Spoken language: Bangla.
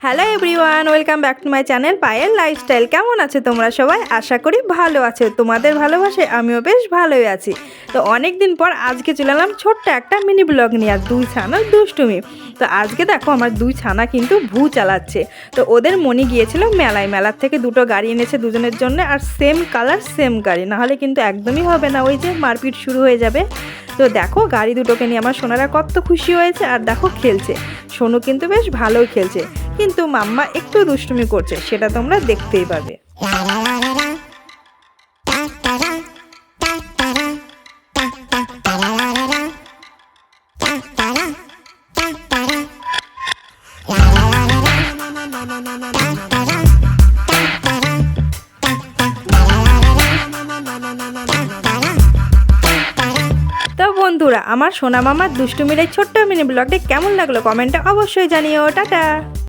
Hello everyone, welcome back to my channel Payel lifestyle. কেমন আছে তোমরা সবাই? আশা করি ভালো আছো। তোমাদের ভালোবাসায় আমিও বেশ ভালোই আছি। তো অনেক দিন পর আজকে চলে এলাম ছোট্ট একটা মিনি ব্লগ নিয়ে, আর দুই ছানার দুষ্টুমি। তো আজকে দেখো আমার দুই ছানা কিন্তু ভু চালাচ্ছে। তো ওদের মনি গিয়েছিল মেলার থেকে দুটো গাড়ি এনেছে দুজনের জন্য, আর সেম কালার সেম গাড়ি, নাহলে কিন্তু একদমই হবে না, ওই যে মারপিট শুরু হয়ে যাবে। তো দেখো গাড়ি দুটোকে নিয়ে আমার সোনারা কত খুশি হয়েছে, আর দেখো খেলছে। সোনু কিন্তু বেশ ভালোই খেলছে, কিন্তু মাম্মা একটু দুষ্টুমি করছে, সেটা তোমরা দেখতেই পাবে। তো বন্ধুরা, আমার সোনা মামার দুষ্টুমির এই ছোট্ট মিনি ব্লগটা কেমন লাগলো কমেন্টে অবশ্যই জানিও। টাটা।